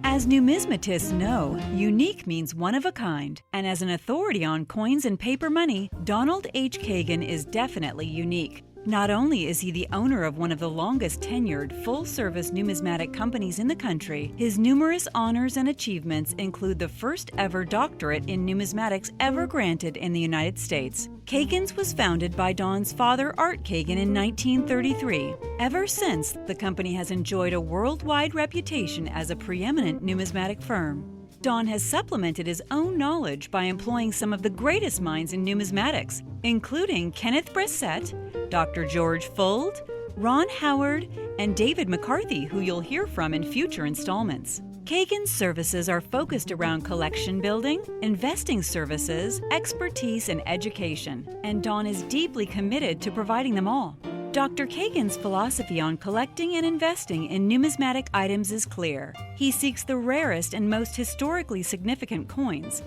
As numismatists know, unique means one of a kind, and as an authority on coins and paper money, Donald H. Kagin is definitely unique. Not only is he the owner of one of the longest tenured, full-service numismatic companies in the country, his numerous honors and achievements include the first ever doctorate in numismatics ever granted in the United States. Kagin's was founded by Don's father, Art Kagin, in 1933. Ever since, the company has enjoyed a worldwide reputation as a preeminent numismatic firm. Don has supplemented his own knowledge by employing some of the greatest minds in numismatics, including Kenneth Bressett, Dr. George Fuld, Ron Howard, and David McCarthy, who you'll hear from in future installments. Kagin's services are focused around collection building, investing services, expertise, and education, and Don is deeply committed to providing them all. Dr. Kagin's philosophy on collecting and investing in numismatic items is clear. He seeks the rarest and most historically significant coins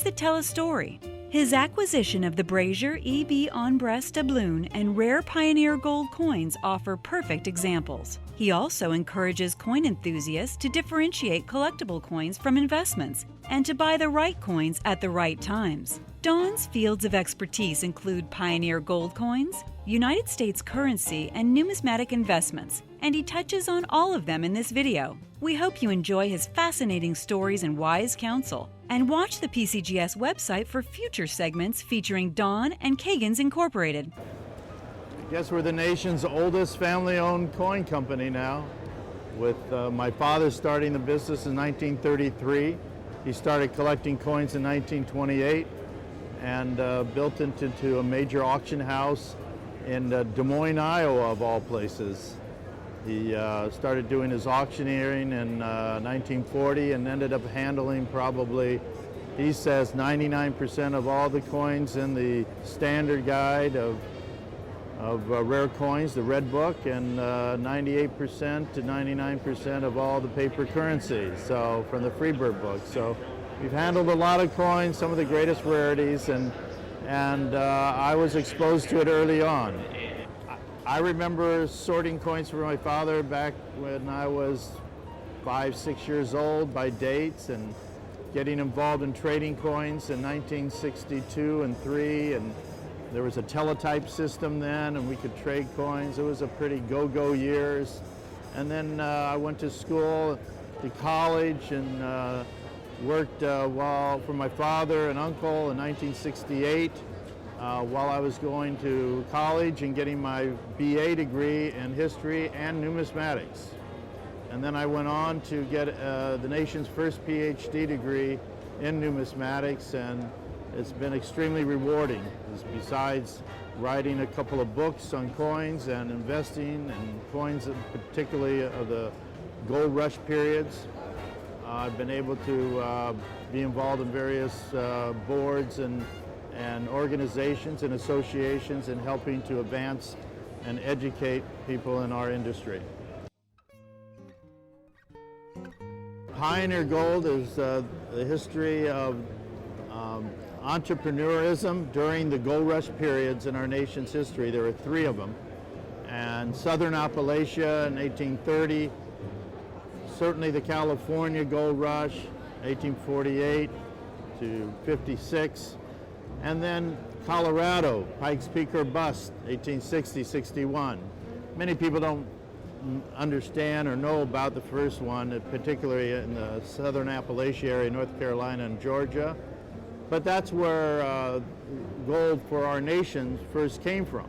that tell a story. His acquisition of the Brazier E.B. Onbrest doubloon and rare Pioneer Gold coins offer perfect examples. He also encourages coin enthusiasts to differentiate collectible coins from investments and to buy the right coins at the right times. Don's fields of expertise include Pioneer Gold coins, United States currency, and numismatic investments, and he touches on all of them in this video. We hope you enjoy his fascinating stories and wise counsel, and watch the PCGS website for future segments featuring Don and Kagin's Incorporated. I guess we're the nation's oldest family-owned coin company now, with my father starting the business in 1933. He started collecting coins in 1928 and built into a major auction house in Des Moines, Iowa, of all places. He started doing his auctioneering in 1940 and ended up handling probably, he says, 99% of all the coins in the standard guide of rare coins, the Red Book, and 98% to 99% of all the paper currency, so from the Freebird book. So we've handled a lot of coins, some of the greatest rarities, and I was exposed to it early on. I remember sorting coins for my father back when I was 5, 6 years old by dates, and getting involved in trading coins in 1962 and 3, and there was a teletype system then, and we could trade coins. It was a pretty go-go years. And then I went to school, to college, and worked for my father and uncle in 1968 while I was going to college and getting my BA degree in history and numismatics. And then I went on to get the nation's first PhD degree in numismatics, and it's been extremely rewarding. Besides writing a couple of books on coins and investing and coins, particularly of the gold rush periods, I've been able to be involved in various boards and organizations and associations in helping to advance and educate people in our industry. Pioneer Gold is the history of entrepreneurism during the gold rush periods in our nation's history. There are 3 of them. And Southern Appalachia in 1830, certainly the California gold rush, 1848 to 56, and then Colorado, Pikes Peak or Bust, 1860-61. Many people don't understand or know about the first one, particularly in the Southern Appalachia area, North Carolina and Georgia. But that's where gold for our nation first came from.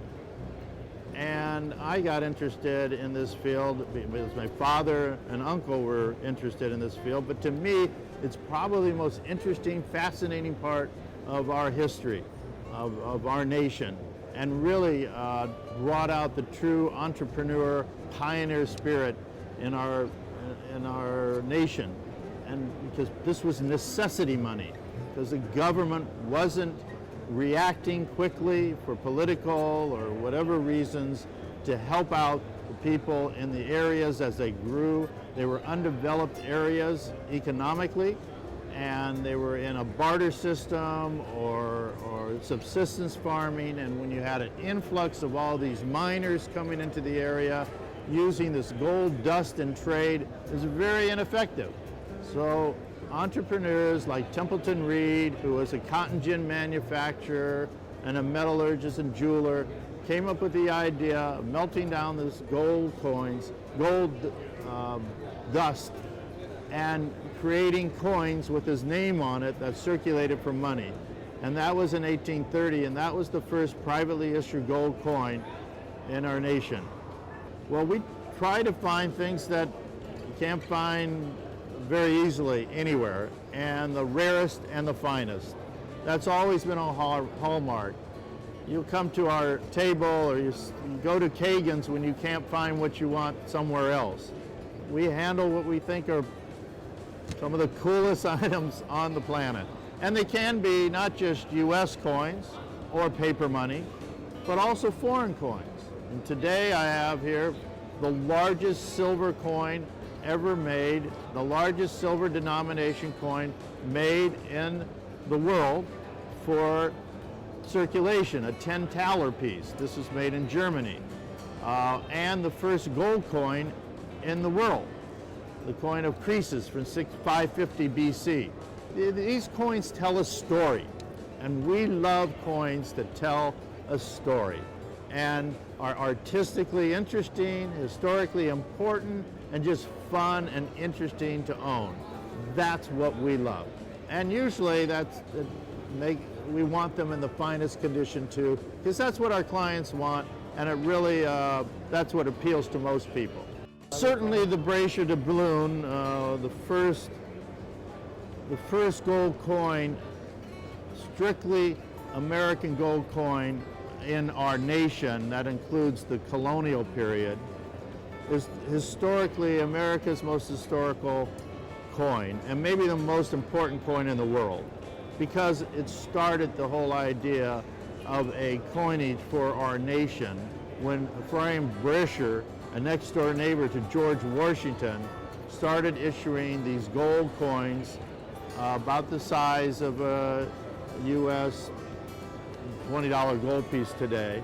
And I got interested in this field because my father and uncle were interested in this field. But to me, it's probably the most interesting, fascinating part of our history, of our nation, and really brought out the true entrepreneur, pioneer spirit in our nation. And because this was necessity money, because the government wasn't reacting quickly for political or whatever reasons to help out the people in the areas as they grew. They were undeveloped areas economically, and they were in a barter system or subsistence farming, and when you had an influx of all these miners coming into the area using this gold dust in trade, it was very ineffective. So entrepreneurs like Templeton Reed, who was a cotton gin manufacturer and a metallurgist and jeweler, came up with the idea of melting down this gold coins, dust, and creating coins with his name on it that circulated for money. And that was in 1830, and that was the first privately issued gold coin in our nation. Well, we try to find things that you can't find very easily anywhere, and the rarest and the finest. That's always been a hallmark. You'll come to our table, or you go to Kagin's when you can't find what you want somewhere else. We handle what we think are some of the coolest items on the planet. And they can be not just US coins or paper money, but also foreign coins. And today I have here the largest silver coin ever made, the largest silver denomination coin made in the world for circulation, a 10-thaler piece. This was made in Germany. And the first gold coin in the world, the coin of Croesus from 550 BC. These coins tell a story, and we love coins that tell a story and are artistically interesting, historically important, and just fun and interesting to own. That's what we love. And usually we want them in the finest condition too, because that's what our clients want, and it really, that's what appeals to most people. Certainly the bracelet doubloon, the first gold coin, strictly American gold coin in our nation, that includes the colonial period, is historically America's most historical coin, and maybe the most important coin in the world, because it started the whole idea of a coinage for our nation when Ephraim Brescher, a next door neighbor to George Washington, started issuing these gold coins about the size of a US $20 gold piece today.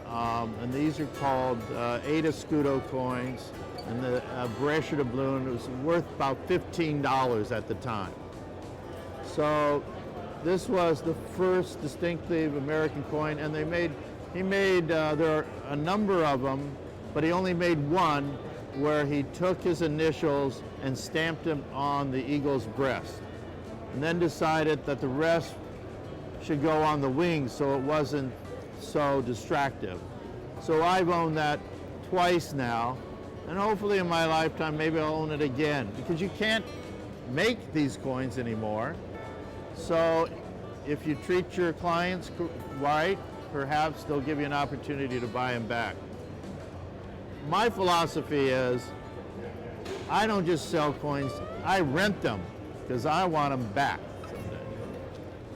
And these are called 8 escudo coins, and the Brescia doubloon was worth about $15 at the time. So this was the first distinctive American coin, and there are a number of them, but he only made one where he took his initials and stamped them on the eagle's breast, and then decided that the rest should go on the wings so it wasn't so distractive. So I've owned that twice now, and hopefully in my lifetime maybe I'll own it again, because you can't make these coins anymore. So if you treat your clients right, perhaps they'll give you an opportunity to buy them back. My philosophy is, I don't just sell coins, I rent them, because I want them back someday.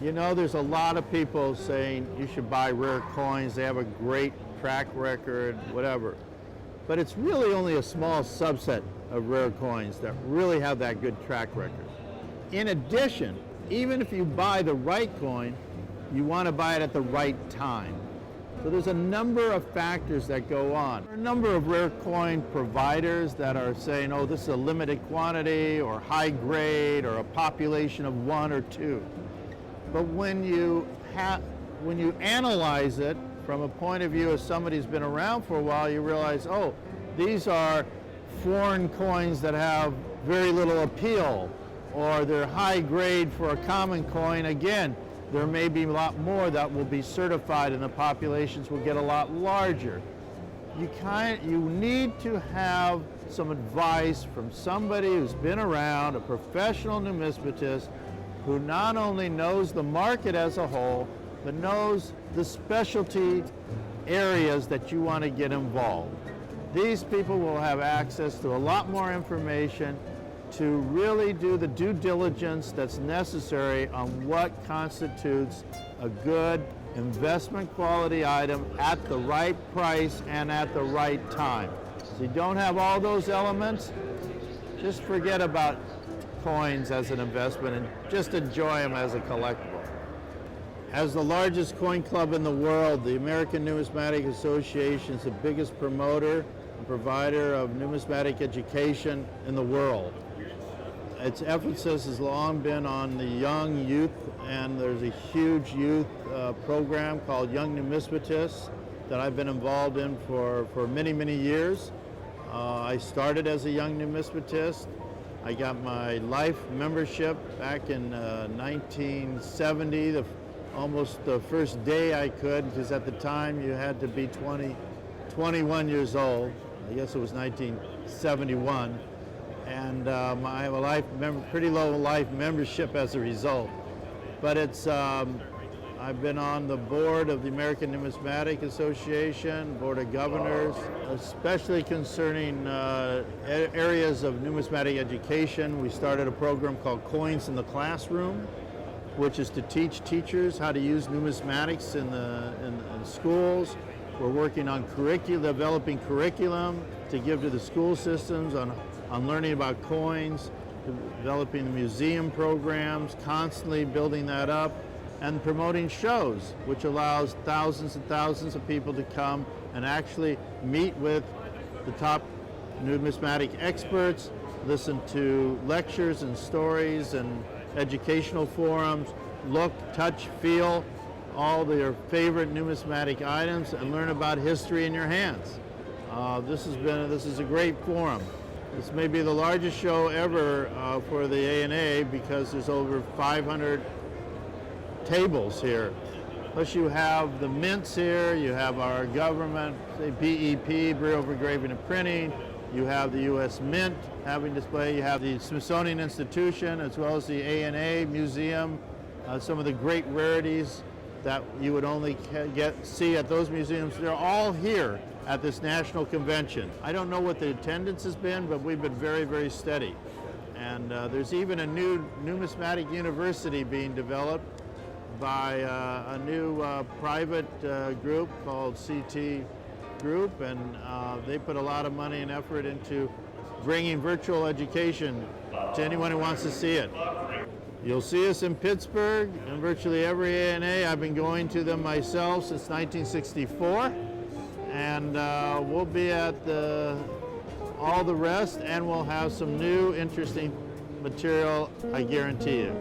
You know, there's a lot of people saying you should buy rare coins, they have a great track record, whatever. But it's really only a small subset of rare coins that really have that good track record. In addition, even if you buy the right coin, you want to buy it at the right time. So there's a number of factors that go on. There are a number of rare coin providers that are saying, oh, this is a limited quantity or high grade or a population of 1 or 2. But when you analyze it from a point of view of somebody who's been around for a while, you realize, oh, these are foreign coins that have very little appeal, or they're high grade for a common coin. Again, there may be a lot more that will be certified and the populations will get a lot larger. You need to have some advice from somebody who's been around, a professional numismatist, who not only knows the market as a whole, but knows the specialty areas that you want to get involved. These people will have access to a lot more information to really do the due diligence that's necessary on what constitutes a good investment quality item at the right price and at the right time. So you don't have all those elements, just forget about coins as an investment and just enjoy them as a collectible. As the largest coin club in the world, the American Numismatic Association is the biggest promoter and provider of numismatic education in the world. Its emphasis has long been on the young youth, and there's a huge youth program called Young Numismatists that I've been involved in for many, many years. I started as a young numismatist. I got my life membership back in 1970, almost the first day I could, because at the time you had to be 21 years old. I guess it was 1971. And I have a pretty low life membership as a result. But I've been on the board of the American Numismatic Association, Board of Governors, especially concerning areas of numismatic education. We started a program called Coins in the Classroom, which is to teach teachers how to use numismatics in schools. We're working on developing curriculum to give to the school systems on learning about coins, developing the museum programs, constantly building that up, and promoting shows, which allows thousands and thousands of people to come and actually meet with the top numismatic experts, listen to lectures and stories and educational forums, look, touch, feel all their favorite numismatic items, and learn about history in your hands. This is a great forum. This may be the largest show ever for the ANA because there's over 500 tables here. Plus you have the mints here, you have our government, say BEP, Bureau of Engraving and Printing, you have the U.S. Mint having display, you have the Smithsonian Institution as well as the ANA Museum, some of the great rarities that you would only see at those museums. They're all here at this national convention. I don't know what the attendance has been, but we've been very, very steady. And there's even a new numismatic university being developed by a new private group called CT Group, and they put a lot of money and effort into bringing virtual education to anyone who wants to see it. You'll see us in Pittsburgh and virtually every ANA. I've been going to them myself since 1964, and we'll be at all the rest, and we'll have some new interesting material, I guarantee you.